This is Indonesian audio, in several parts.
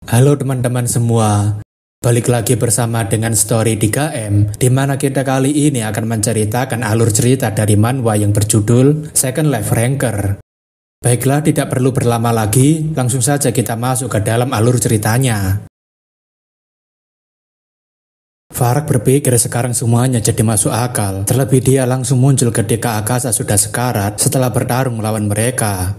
Halo teman-teman semua, balik lagi bersama dengan Story 3M, di mana kita kali ini akan menceritakan alur cerita dari manhwa yang berjudul Second Life Ranker. Baiklah, tidak perlu berlama lagi, langsung saja kita masuk ke dalam alur ceritanya. Farak berpikir sekarang semuanya jadi masuk akal, terlebih dia langsung muncul ketika Akasa sudah sekarat setelah bertarung melawan mereka.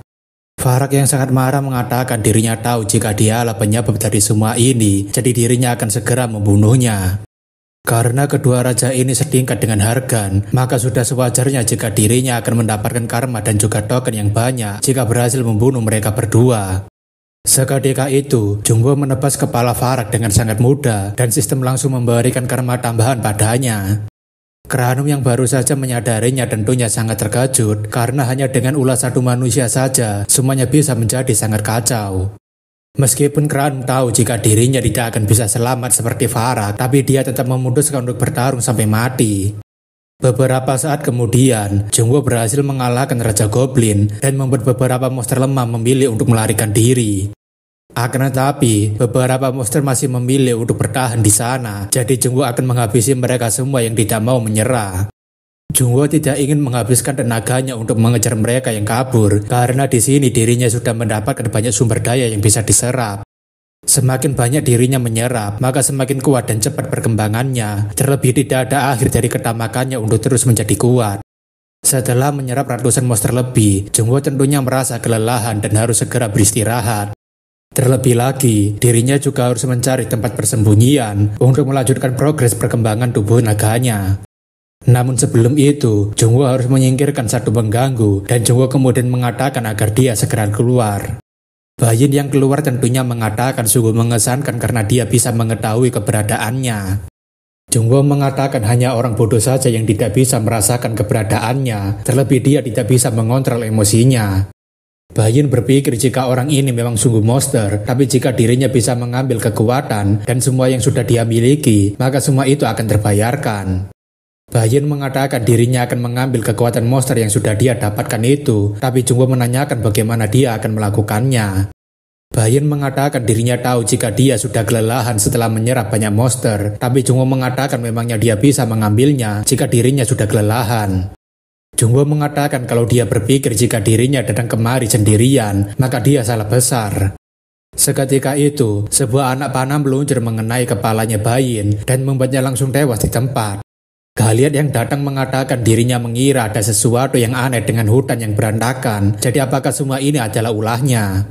Farak yang sangat marah mengatakan dirinya tahu jika dialah penyebab dari semua ini, jadi dirinya akan segera membunuhnya. Karena kedua raja ini setingkat dengan Hargan, maka sudah sewajarnya jika dirinya akan mendapatkan karma dan juga token yang banyak jika berhasil membunuh mereka berdua. Seketika itu, Jungwoo menebas kepala Farak dengan sangat mudah dan sistem langsung memberikan karma tambahan padanya. Kranum yang baru saja menyadarinya tentunya sangat terkejut karena hanya dengan ulah satu manusia saja semuanya bisa menjadi sangat kacau. Meskipun Kranum tahu jika dirinya tidak akan bisa selamat seperti Farak, tapi dia tetap memutuskan untuk bertarung sampai mati. Beberapa saat kemudian, Jungwoo berhasil mengalahkan Raja Goblin dan membuat beberapa monster lemah memilih untuk melarikan diri. Akan tetapi, beberapa monster masih memilih untuk bertahan di sana, jadi Jungwoo akan menghabisi mereka semua yang tidak mau menyerah. Jungwoo tidak ingin menghabiskan tenaganya untuk mengejar mereka yang kabur, karena di sini dirinya sudah mendapatkan banyak sumber daya yang bisa diserap. Semakin banyak dirinya menyerap, maka semakin kuat dan cepat perkembangannya, terlebih tidak ada akhir dari ketamakannya untuk terus menjadi kuat. Setelah menyerap ratusan monster lebih, Jungwoo tentunya merasa kelelahan dan harus segera beristirahat. Terlebih lagi, dirinya juga harus mencari tempat persembunyian untuk melanjutkan progres perkembangan tubuh naganya. Namun sebelum itu, Jungwoo harus menyingkirkan satu pengganggu dan Jungwoo kemudian mengatakan agar dia segera keluar. Bayin yang keluar tentunya mengatakan sungguh mengesankan karena dia bisa mengetahui keberadaannya. Jungwoo mengatakan hanya orang bodoh saja yang tidak bisa merasakan keberadaannya, terlebih dia tidak bisa mengontrol emosinya. Bayin berpikir jika orang ini memang sungguh monster, tapi jika dirinya bisa mengambil kekuatan dan semua yang sudah dia miliki, maka semua itu akan terbayarkan. Bayin mengatakan dirinya akan mengambil kekuatan monster yang sudah dia dapatkan itu, tapi Jungwoo menanyakan bagaimana dia akan melakukannya. Bayin mengatakan dirinya tahu jika dia sudah kelelahan setelah menyerap banyak monster, tapi Jungwoo mengatakan memangnya dia bisa mengambilnya jika dirinya sudah kelelahan. Jungwoo mengatakan kalau dia berpikir jika dirinya datang kemari sendirian, maka dia salah besar. Seketika itu, sebuah anak panah meluncur mengenai kepalanya Bayin dan membuatnya langsung tewas di tempat. Galiat yang datang mengatakan dirinya mengira ada sesuatu yang aneh dengan hutan yang berantakan, jadi apakah semua ini adalah ulahnya?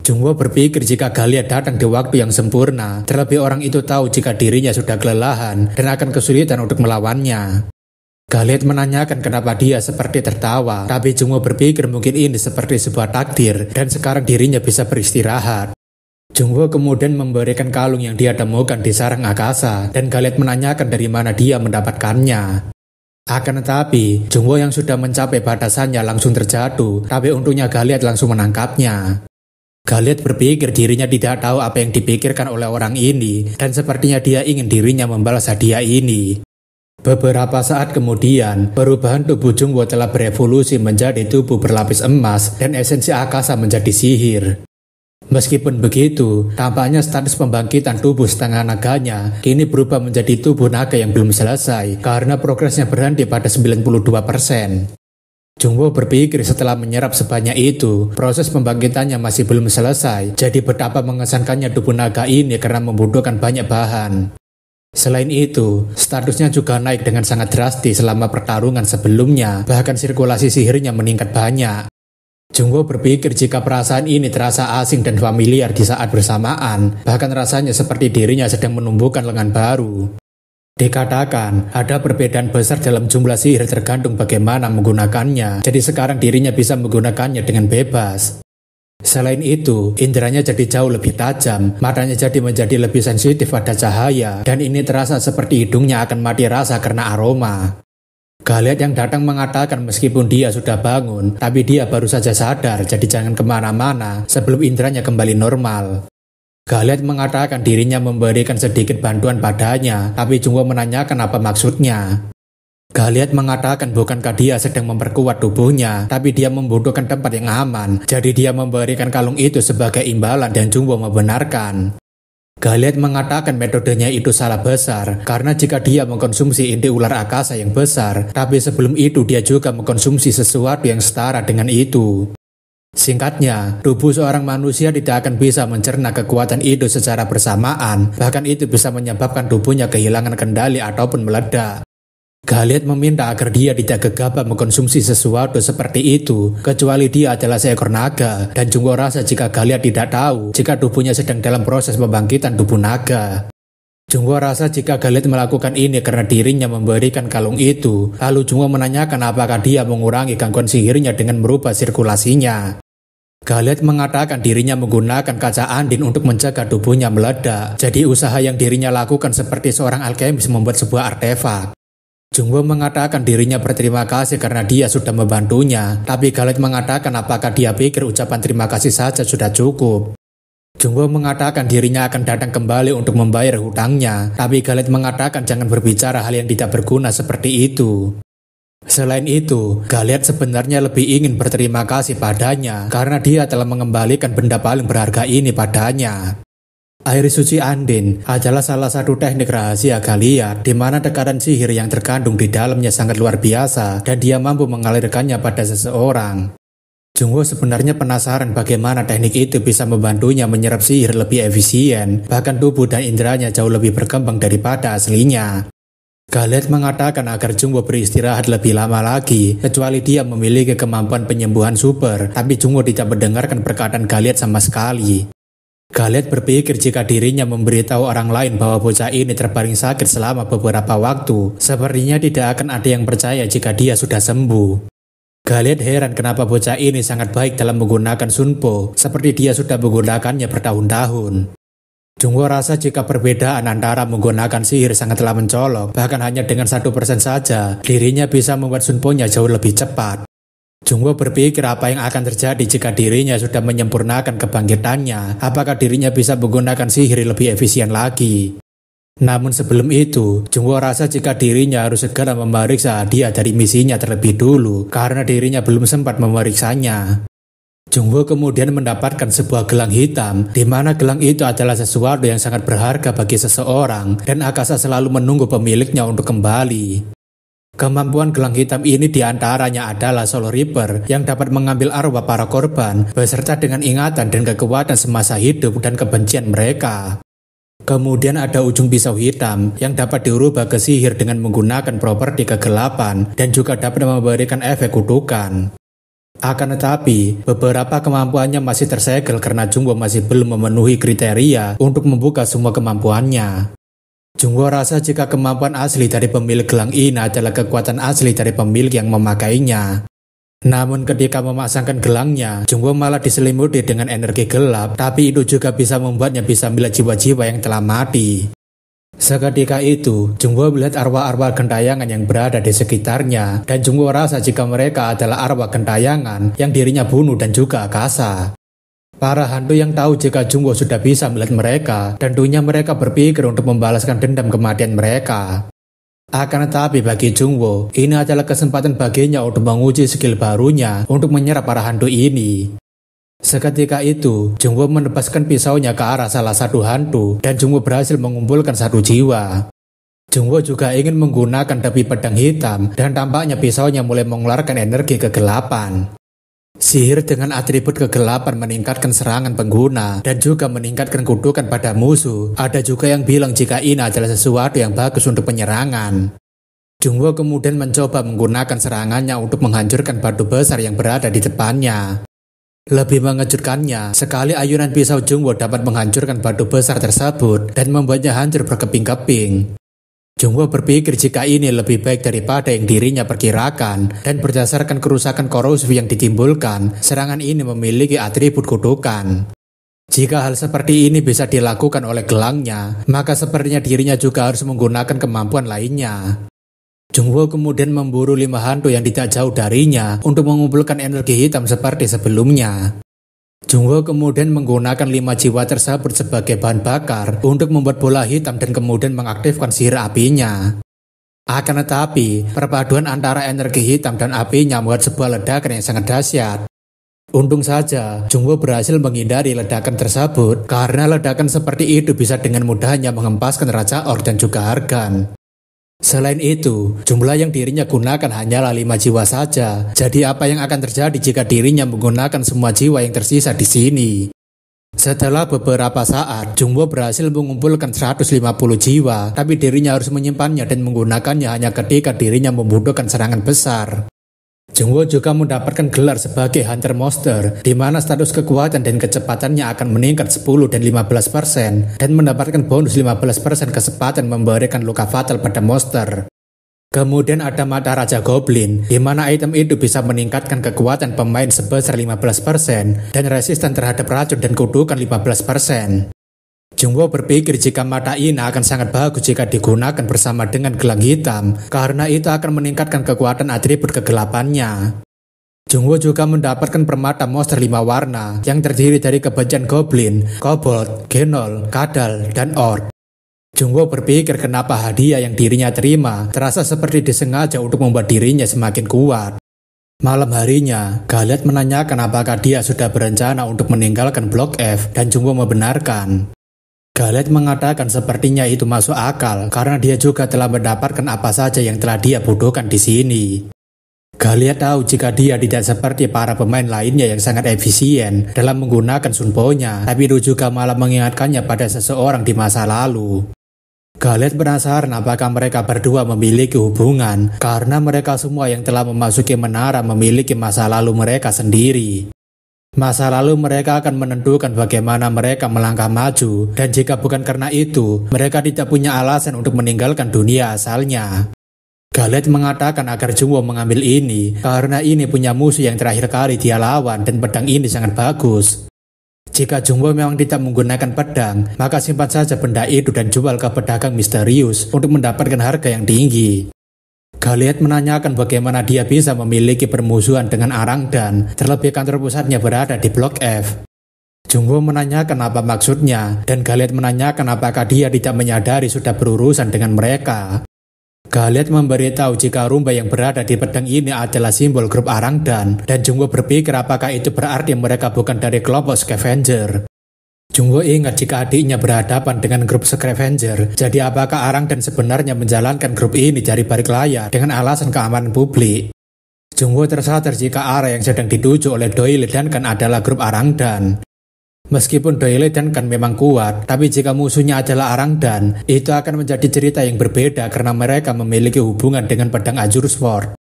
Jungwoo berpikir jika Galiat datang di waktu yang sempurna, terlebih orang itu tahu jika dirinya sudah kelelahan dan akan kesulitan untuk melawannya. Galiat menanyakan kenapa dia seperti tertawa, tapi Jungwoo berpikir mungkin ini seperti sebuah takdir dan sekarang dirinya bisa beristirahat. Jungwoo kemudian memberikan kalung yang dia temukan di sarang Akasa dan Galiat menanyakan dari mana dia mendapatkannya. Akan tetapi, Jungwoo yang sudah mencapai batasannya langsung terjatuh, tapi untungnya Galiat langsung menangkapnya. Galiat berpikir dirinya tidak tahu apa yang dipikirkan oleh orang ini dan sepertinya dia ingin dirinya membalas hadiah ini. Beberapa saat kemudian, perubahan tubuh Jungwoo telah berevolusi menjadi tubuh berlapis emas dan esensi Akasa menjadi sihir. Meskipun begitu, tampaknya status pembangkitan tubuh setengah naganya kini berubah menjadi tubuh naga yang belum selesai karena progresnya berhenti pada 92%. Jungwoo berpikir setelah menyerap sebanyak itu, proses pembangkitannya masih belum selesai, jadi betapa mengesankannya tubuh naga ini karena membutuhkan banyak bahan. Selain itu, statusnya juga naik dengan sangat drastis selama pertarungan sebelumnya, bahkan sirkulasi sihirnya meningkat banyak. Jungwoo berpikir jika perasaan ini terasa asing dan familiar di saat bersamaan, bahkan rasanya seperti dirinya sedang menumbuhkan lengan baru. Dikatakan, ada perbedaan besar dalam jumlah sihir tergantung bagaimana menggunakannya, jadi sekarang dirinya bisa menggunakannya dengan bebas. Selain itu, inderanya jadi jauh lebih tajam, matanya jadi menjadi lebih sensitif pada cahaya, dan ini terasa seperti hidungnya akan mati rasa karena aroma. Galiat yang datang mengatakan meskipun dia sudah bangun, tapi dia baru saja sadar, jadi jangan kemana-mana sebelum inderanya kembali normal. Galiat mengatakan dirinya memberikan sedikit bantuan padanya, tapi Jungwoo menanyakan apa maksudnya. Galiat mengatakan bukankah dia sedang memperkuat tubuhnya, tapi dia membutuhkan tempat yang aman, jadi dia memberikan kalung itu sebagai imbalan dan Jungwoo membenarkan. Galiat mengatakan metodenya itu salah besar, karena jika dia mengkonsumsi inti ular akasa yang besar, tapi sebelum itu dia juga mengkonsumsi sesuatu yang setara dengan itu. Singkatnya, tubuh seorang manusia tidak akan bisa mencerna kekuatan itu secara bersamaan, bahkan itu bisa menyebabkan tubuhnya kehilangan kendali ataupun meledak. Galiat meminta agar dia tidak gegabah mengkonsumsi sesuatu seperti itu, kecuali dia adalah seekor naga, dan Jungwo rasa jika Galiat tidak tahu jika tubuhnya sedang dalam proses pembangkitan tubuh naga. Jungwo rasa jika Galiat melakukan ini karena dirinya memberikan kalung itu, lalu Jungwo menanyakan apakah dia mengurangi gangguan sihirnya dengan merubah sirkulasinya. Galiat mengatakan dirinya menggunakan kaca andin untuk mencegah tubuhnya meledak, jadi usaha yang dirinya lakukan seperti seorang alkemis membuat sebuah artefak. Jungwo mengatakan dirinya berterima kasih karena dia sudah membantunya, tapi Galiat mengatakan apakah dia pikir ucapan terima kasih saja sudah cukup. Jungwo mengatakan dirinya akan datang kembali untuk membayar hutangnya, tapi Galiat mengatakan jangan berbicara hal yang tidak berguna seperti itu. Selain itu, Galiat sebenarnya lebih ingin berterima kasih padanya karena dia telah mengembalikan benda paling berharga ini padanya. Air suci andin adalah salah satu teknik rahasia Galiat di mana tekanan sihir yang terkandung di dalamnya sangat luar biasa dan dia mampu mengalirkannya pada seseorang. Jungwo sebenarnya penasaran bagaimana teknik itu bisa membantunya menyerap sihir lebih efisien, bahkan tubuh dan inderanya jauh lebih berkembang daripada aslinya. Galiat mengatakan agar Jungwo beristirahat lebih lama lagi, kecuali dia memiliki kemampuan penyembuhan super, tapi Jungwo tidak mendengarkan perkataan Galiat sama sekali. Galiat berpikir jika dirinya memberitahu orang lain bahwa bocah ini terbaring sakit selama beberapa waktu, sepertinya tidak akan ada yang percaya jika dia sudah sembuh. Galiat heran kenapa bocah ini sangat baik dalam menggunakan Sunpo, seperti dia sudah menggunakannya bertahun-tahun. Jungwo rasa jika perbedaan antara menggunakan sihir sangatlah mencolok, bahkan hanya dengan 1% saja, dirinya bisa membuat Sunpo-nya jauh lebih cepat. Jungwo berpikir apa yang akan terjadi jika dirinya sudah menyempurnakan kebangkitannya, apakah dirinya bisa menggunakan sihir lebih efisien lagi. Namun sebelum itu, Jungwo rasa jika dirinya harus segera memeriksa hadiah dari misinya terlebih dulu, karena dirinya belum sempat memeriksanya. Jungwo kemudian mendapatkan sebuah gelang hitam, di mana gelang itu adalah sesuatu yang sangat berharga bagi seseorang, dan Akasa selalu menunggu pemiliknya untuk kembali. Kemampuan gelang hitam ini diantaranya adalah Soul Reaper yang dapat mengambil arwah para korban beserta dengan ingatan dan kekuatan semasa hidup dan kebencian mereka. Kemudian ada ujung pisau hitam yang dapat dirubah ke sihir dengan menggunakan properti kegelapan dan juga dapat memberikan efek kutukan. Akan tetapi, beberapa kemampuannya masih tersegel karena Jungwo masih belum memenuhi kriteria untuk membuka semua kemampuannya. Jungwo rasa jika kemampuan asli dari pemilik gelang ini adalah kekuatan asli dari pemilik yang memakainya. Namun ketika memasangkan gelangnya, Jungwo malah diselimuti dengan energi gelap, tapi itu juga bisa membuatnya bisa melihat jiwa-jiwa yang telah mati. Seketika itu, Jungwo melihat arwah-arwah gentayangan yang berada di sekitarnya, dan Jungwo rasa jika mereka adalah arwah gentayangan yang dirinya bunuh dan juga Akasa. Para hantu yang tahu jika Jungwo sudah bisa melihat mereka, tentunya mereka berpikir untuk membalaskan dendam kematian mereka. Akan tetapi bagi Jungwo, ini adalah kesempatan baginya untuk menguji skill barunya untuk menyerap para hantu ini. Seketika itu, Jungwo menebaskan pisaunya ke arah salah satu hantu, dan Jungwo berhasil mengumpulkan satu jiwa. Jungwo juga ingin menggunakan tepi pedang hitam, dan tampaknya pisaunya mulai mengeluarkan energi kegelapan. Sihir dengan atribut kegelapan meningkatkan serangan pengguna dan juga meningkatkan kutukan pada musuh. Ada juga yang bilang jika ini adalah sesuatu yang bagus untuk penyerangan. Jungwo kemudian mencoba menggunakan serangannya untuk menghancurkan batu besar yang berada di depannya. Lebih mengejutkannya, sekali ayunan pisau Jungwo dapat menghancurkan batu besar tersebut dan membuatnya hancur berkeping-keping. Jungwo berpikir jika ini lebih baik daripada yang dirinya perkirakan, dan berdasarkan kerusakan korosif yang ditimbulkan, serangan ini memiliki atribut kutukan. Jika hal seperti ini bisa dilakukan oleh gelangnya, maka sepertinya dirinya juga harus menggunakan kemampuan lainnya. Jungwo kemudian memburu 5 hantu yang tidak jauh darinya untuk mengumpulkan energi hitam seperti sebelumnya. Jungwo kemudian menggunakan 5 jiwa tersebut sebagai bahan bakar untuk membuat bola hitam dan kemudian mengaktifkan sihir apinya. Akan tetapi, perpaduan antara energi hitam dan apinya membuat sebuah ledakan yang sangat dahsyat. Untung saja, Jungwoo berhasil menghindari ledakan tersebut karena ledakan seperti itu bisa dengan mudahnya menghempaskan Raja Orc dan juga Argan. Selain itu, jumlah yang dirinya gunakan hanyalah 5 jiwa saja. Jadi apa yang akan terjadi jika dirinya menggunakan semua jiwa yang tersisa di sini? Setelah beberapa saat, Jungwoo berhasil mengumpulkan 150 jiwa, tapi dirinya harus menyimpannya dan menggunakannya hanya ketika dirinya membutuhkan serangan besar. Jungwoo juga mendapatkan gelar sebagai Hunter Monster, di mana status kekuatan dan kecepatannya akan meningkat 10 dan 15%, dan mendapatkan bonus 15% kesempatan memberikan luka fatal pada monster. Kemudian ada mata Raja Goblin, di mana item itu bisa meningkatkan kekuatan pemain sebesar 15% dan resisten terhadap racun dan kutukan 15%. Jungwoo berpikir jika mata ini akan sangat bagus jika digunakan bersama dengan gelang hitam, karena itu akan meningkatkan kekuatan atribut kegelapannya. Jungwoo juga mendapatkan permata monster 5 warna yang terdiri dari kebencian goblin, kobold, genol, kadal, dan orc. Jungwoo berpikir kenapa hadiah yang dirinya terima terasa seperti disengaja untuk membuat dirinya semakin kuat. Malam harinya, Galiath menanyakan apakah dia sudah berencana untuk meninggalkan Blok F dan Jungwoo membenarkan. Galiath mengatakan sepertinya itu masuk akal karena dia juga telah mendapatkan apa saja yang telah dia butuhkan di sini. Galiath tahu jika dia tidak seperti para pemain lainnya yang sangat efisien dalam menggunakan sunpo-nya, tapi itu juga malah mengingatkannya pada seseorang di masa lalu. Galiath penasaran apakah mereka berdua memiliki hubungan karena mereka semua yang telah memasuki menara memiliki masa lalu mereka sendiri. Masa lalu mereka akan menentukan bagaimana mereka melangkah maju, dan jika bukan karena itu, mereka tidak punya alasan untuk meninggalkan dunia asalnya. Galiath mengatakan agar Jungwoo mengambil ini, karena ini punya musuh yang terakhir kali dia lawan dan pedang ini sangat bagus. Jika Jungwoo memang tidak menggunakan pedang, maka simpan saja benda itu dan jual ke pedagang misterius untuk mendapatkan harga yang tinggi. Galiath menanyakan bagaimana dia bisa memiliki permusuhan dengan Arangdan, terlebih kantor pusatnya berada di Blok F. Jungwoo menanyakan apa maksudnya, dan Galiath menanyakan apakah dia tidak menyadari sudah berurusan dengan mereka. Galiath memberitahu jika rumba yang berada di pedang ini adalah simbol grup Arangdan, dan Jungwoo berpikir apakah itu berarti mereka bukan dari kelompok Scavenger. Jungwoo ingat jika adiknya berhadapan dengan grup Scavenger, jadi apakah Arangdan sebenarnya menjalankan grup ini dari balik layar dengan alasan keamanan publik? Jungwoo tersadar jika arah yang sedang dituju oleh Doyle Duncan adalah grup Arangdan. Meskipun Doyle Duncan memang kuat, tapi jika musuhnya adalah Arangdan, itu akan menjadi cerita yang berbeda karena mereka memiliki hubungan dengan pedang Azure Sword.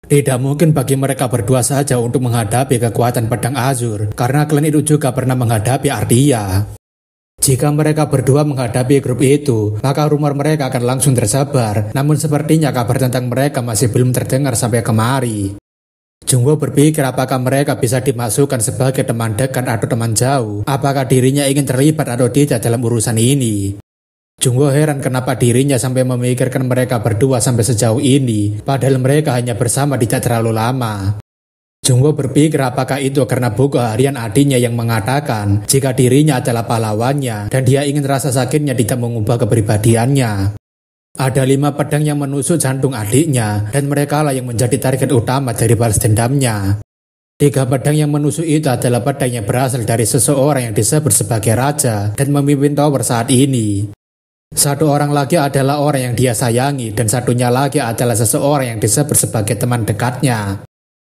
Tidak mungkin bagi mereka berdua saja untuk menghadapi kekuatan pedang Azur, karena klan itu juga pernah menghadapi Ardia. Jika mereka berdua menghadapi grup itu, maka rumor mereka akan langsung tersebar, namun sepertinya kabar tentang mereka masih belum terdengar sampai kemari. Jungwoo berpikir apakah mereka bisa dimasukkan sebagai teman dekat atau teman jauh, apakah dirinya ingin terlibat atau tidak dalam urusan ini. Jungwoo heran kenapa dirinya sampai memikirkan mereka berdua sampai sejauh ini, padahal mereka hanya bersama tidak terlalu lama. Jungwoo berpikir apakah itu karena buku harian adiknya yang mengatakan jika dirinya adalah pahlawannya dan dia ingin rasa sakitnya tidak mengubah kepribadiannya. Ada 5 pedang yang menusuk jantung adiknya, dan mereka lah yang menjadi target utama dari balas dendamnya. 3 pedang yang menusuk itu adalah pedang yang berasal dari seseorang yang disebut sebagai raja dan memimpin tower saat ini. 1 orang lagi adalah orang yang dia sayangi, dan satunya lagi adalah seseorang yang disebut sebagai teman dekatnya.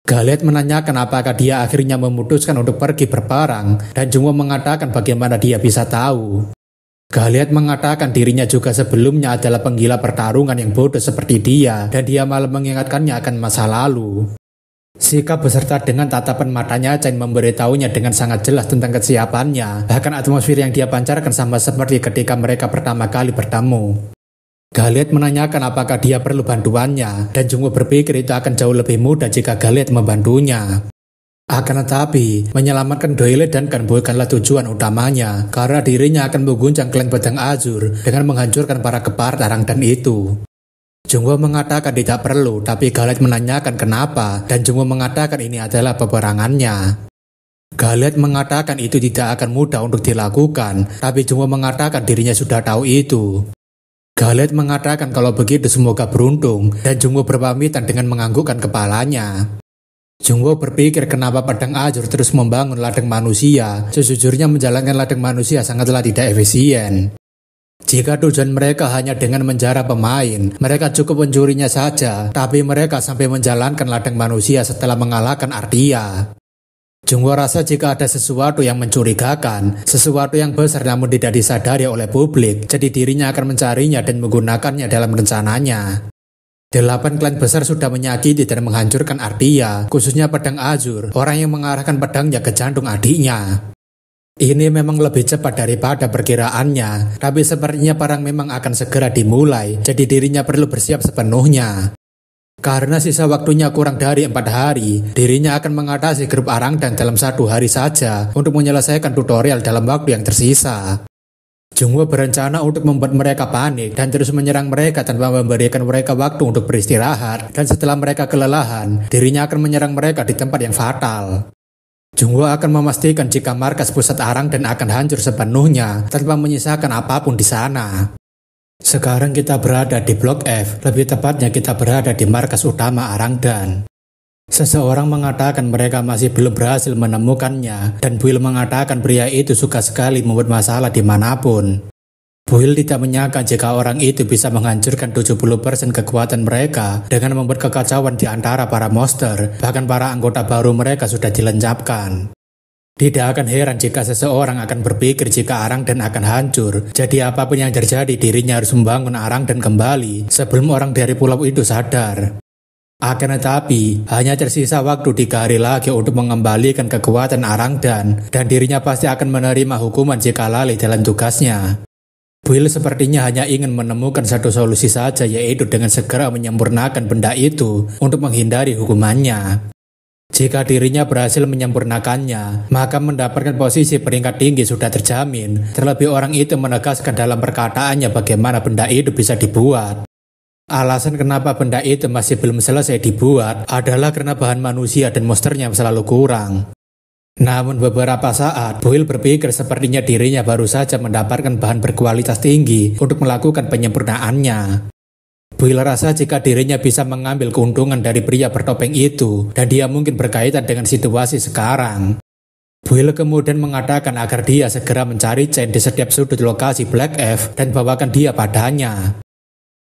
Galiath menanyakan apakah dia akhirnya memutuskan untuk pergi berperang, dan Jungwoo mengatakan bagaimana dia bisa tahu. Galiath mengatakan dirinya juga sebelumnya adalah penggila pertarungan yang bodoh seperti dia, dan dia malah mengingatkannya akan masa lalu. Sikap beserta dengan tatapan matanya Chen memberitahunya dengan sangat jelas tentang kesiapannya, bahkan atmosfer yang dia pancarkan sama seperti ketika mereka pertama kali bertemu. Galiath menanyakan apakah dia perlu bantuannya, dan Jungwoo berpikir itu akan jauh lebih mudah jika Galiath membantunya. Akan tetapi, menyelamatkan Doyle Duncan bukanlah tujuan utamanya, karena dirinya akan mengguncang klan pedang Azur dengan menghancurkan para keparat Arangdan itu. Jungwoo mengatakan tidak perlu, tapi Galiath menanyakan kenapa, dan Jungwoo mengatakan ini adalah peperangannya. Galiath mengatakan itu tidak akan mudah untuk dilakukan, tapi Jungwoo mengatakan dirinya sudah tahu itu. Galiath mengatakan kalau begitu semoga beruntung, dan Jungwoo berpamitan dengan menganggukkan kepalanya. Jungwo berpikir kenapa pedang ajur terus membangun ladang manusia. Sejujurnya menjalankan ladang manusia sangatlah tidak efisien. Jika tujuan mereka hanya dengan menjara pemain, mereka cukup mencurinya saja, tapi mereka sampai menjalankan ladang manusia setelah mengalahkan Ardia. Jungwo rasa jika ada sesuatu yang mencurigakan, sesuatu yang besar namun tidak disadari oleh publik, jadi dirinya akan mencarinya dan menggunakannya dalam rencananya. 8 klan besar sudah menyakiti dan menghancurkan Ardia, khususnya pedang ajur, orang yang mengarahkan pedangnya ke jantung adiknya. Ini memang lebih cepat daripada perkiraannya, tapi sepertinya perang memang akan segera dimulai, jadi dirinya perlu bersiap sepenuhnya. Karena sisa waktunya kurang dari 4 hari, dirinya akan mengatasi grup Arangdan dalam 1 hari saja untuk menyelesaikan tutorial dalam waktu yang tersisa. Jungwo berencana untuk membuat mereka panik dan terus menyerang mereka tanpa memberikan mereka waktu untuk beristirahat, dan setelah mereka kelelahan, dirinya akan menyerang mereka di tempat yang fatal. Jungwo akan memastikan jika markas pusat Arangdan akan hancur sepenuhnya tanpa menyisakan apapun di sana. Sekarang kita berada di Blok F, lebih tepatnya kita berada di markas utama Arangdan. Seseorang mengatakan mereka masih belum berhasil menemukannya, dan Buil mengatakan pria itu suka sekali membuat masalah dimanapun. Buil tidak menyangka jika orang itu bisa menghancurkan 70% kekuatan mereka dengan membuat kekacauan di antara para monster, bahkan para anggota baru mereka sudah dilenyapkan. Tidak akan heran jika seseorang akan berpikir jika Arangdan akan hancur, jadi apapun yang terjadi dirinya harus membangun Arangdan kembali sebelum orang dari pulau itu sadar. Akan tetapi, hanya tersisa waktu 3 hari lagi untuk mengembalikan kekuatan Arangdan, dan dirinya pasti akan menerima hukuman jika lalai dalam tugasnya. Buil sepertinya hanya ingin menemukan satu solusi saja, yaitu dengan segera menyempurnakan benda itu untuk menghindari hukumannya. Jika dirinya berhasil menyempurnakannya, maka mendapatkan posisi peringkat tinggi sudah terjamin. Terlebih orang itu menegaskan dalam perkataannya bagaimana benda itu bisa dibuat. Alasan kenapa benda itu masih belum selesai dibuat adalah karena bahan manusia dan monsternya selalu kurang. Namun beberapa saat, Buil berpikir sepertinya dirinya baru saja mendapatkan bahan berkualitas tinggi untuk melakukan penyempurnaannya. Buil rasa jika dirinya bisa mengambil keuntungan dari pria bertopeng itu, dan dia mungkin berkaitan dengan situasi sekarang. Buil kemudian mengatakan agar dia segera mencari Chen di setiap sudut lokasi Black F dan bawakan dia padanya.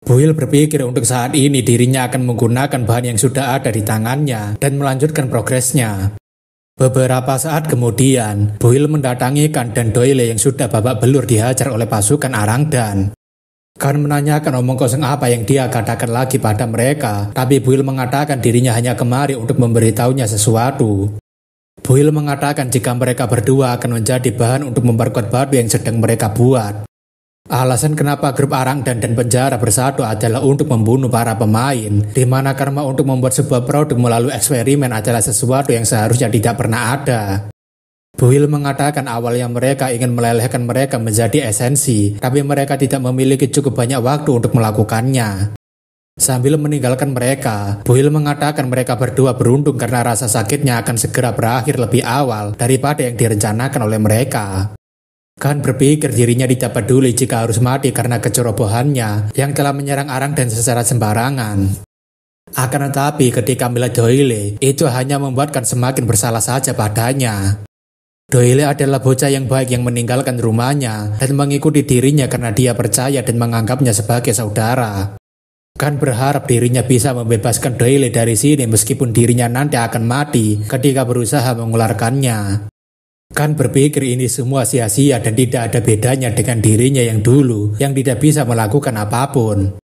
Buil berpikir untuk saat ini dirinya akan menggunakan bahan yang sudah ada di tangannya dan melanjutkan progresnya. Beberapa saat kemudian, Buil mendatangi Khan dan Doyle yang sudah babak belur dihajar oleh pasukan Arangdan. Khan menanyakan omong kosong apa yang dia katakan lagi pada mereka, tapi Buil mengatakan dirinya hanya kemari untuk memberitahunya sesuatu. Buil mengatakan jika mereka berdua akan menjadi bahan untuk memperkuat batu yang sedang mereka buat. Alasan kenapa grup Arangdan dan penjara bersatu adalah untuk membunuh para pemain, di mana karma untuk membuat sebuah produk melalui eksperimen adalah sesuatu yang seharusnya tidak pernah ada. Buil mengatakan awalnya mereka ingin melelehkan mereka menjadi esensi, tapi mereka tidak memiliki cukup banyak waktu untuk melakukannya. Sambil meninggalkan mereka, Buil mengatakan mereka berdua beruntung karena rasa sakitnya akan segera berakhir lebih awal daripada yang direncanakan oleh mereka. Khan berpikir dirinya tidak peduli jika harus mati karena kecerobohannya yang telah menyerang Arangdan secara sembarangan. Akan tetapi ketika melihat Doyle, itu hanya membuatkan semakin bersalah saja padanya. Doyle adalah bocah yang baik yang meninggalkan rumahnya dan mengikuti dirinya karena dia percaya dan menganggapnya sebagai saudara. Khan berharap dirinya bisa membebaskan Doyle dari sini meskipun dirinya nanti akan mati ketika berusaha mengeluarkannya. Khan berpikir ini semua sia-sia dan tidak ada bedanya dengan dirinya yang dulu yang tidak bisa melakukan apapun.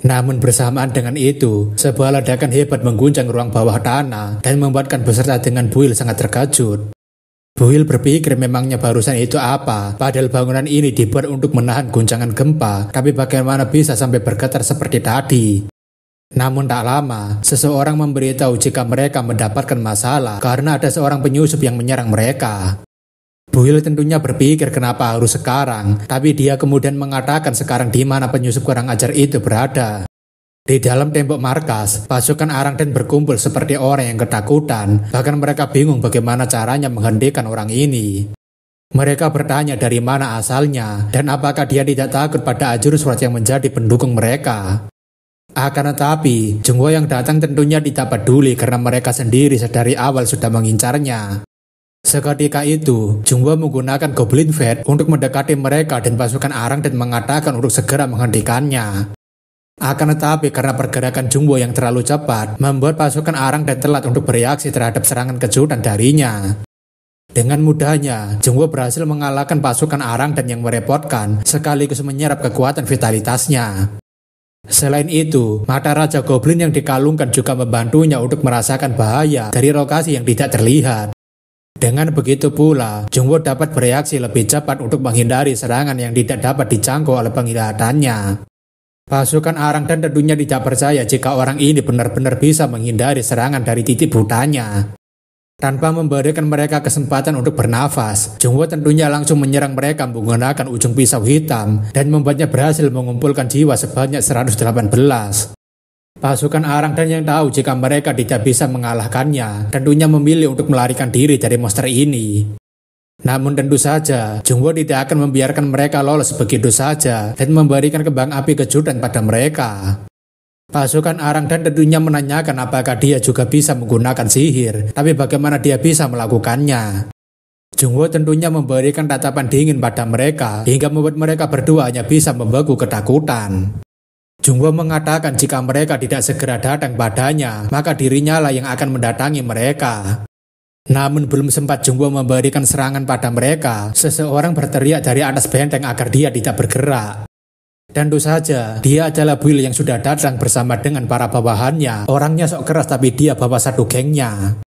Namun bersamaan dengan itu, sebuah ledakan hebat mengguncang ruang bawah tanah dan membuatkan peserta dengan Buil sangat terkejut. Buil berpikir memangnya barusan itu apa, padahal bangunan ini dibuat untuk menahan guncangan gempa, tapi bagaimana bisa sampai bergetar seperti tadi? Namun tak lama, seseorang memberitahu jika mereka mendapatkan masalah karena ada seorang penyusup yang menyerang mereka. Buil tentunya berpikir kenapa harus sekarang, tapi dia kemudian mengatakan sekarang di mana penyusup kurang ajar itu berada. Di dalam tembok markas, pasukan Arangdan berkumpul seperti orang yang ketakutan, bahkan mereka bingung bagaimana caranya menghentikan orang ini. Mereka bertanya dari mana asalnya, dan apakah dia tidak takut pada Ajur Sword yang menjadi pendukung mereka. Akan tetapi, Jungwoo yang datang tentunya tidak peduli karena mereka sendiri sedari awal sudah mengincarnya. Seketika itu, Jungwoo menggunakan Goblin Fate untuk mendekati mereka dan pasukan Arang dan mengatakan untuk segera menghentikannya. Akan tetapi karena pergerakan Jungwoo yang terlalu cepat, membuat pasukan Arang dan telat untuk bereaksi terhadap serangan kejutan darinya. Dengan mudahnya, Jungwoo berhasil mengalahkan pasukan Arang dan yang merepotkan, sekaligus menyerap kekuatan vitalitasnya. Selain itu, mata Raja Goblin yang dikalungkan juga membantunya untuk merasakan bahaya dari lokasi yang tidak terlihat. Dengan begitu pula, Jungwoo dapat bereaksi lebih cepat untuk menghindari serangan yang tidak dapat dijangkau oleh penglihatannya. Pasukan Arang dan tentunya tidak percaya jika orang ini benar-benar bisa menghindari serangan dari titik butanya. Tanpa memberikan mereka kesempatan untuk bernafas, Jungwoo tentunya langsung menyerang mereka menggunakan ujung pisau hitam dan membuatnya berhasil mengumpulkan jiwa sebanyak 118. Pasukan Arang dan yang tahu jika mereka tidak bisa mengalahkannya, tentunya memilih untuk melarikan diri dari monster ini. Namun tentu saja, Jungwoo tidak akan membiarkan mereka lolos begitu saja dan memberikan kembang api kejutan pada mereka. Pasukan Arang dan tentunya menanyakan apakah dia juga bisa menggunakan sihir, tapi bagaimana dia bisa melakukannya. Jungwoo tentunya memberikan tatapan dingin pada mereka hingga membuat mereka berdua hanya bisa membeku ketakutan. Jungwoo mengatakan jika mereka tidak segera datang padanya, maka dirinya lah yang akan mendatangi mereka. Namun belum sempat Jungwoo memberikan serangan pada mereka, seseorang berteriak dari atas benteng agar dia tidak bergerak. Tentu saja, dia adalah Will yang sudah datang bersama dengan para bawahannya. Orangnya sok keras tapi dia bawa satu gengnya.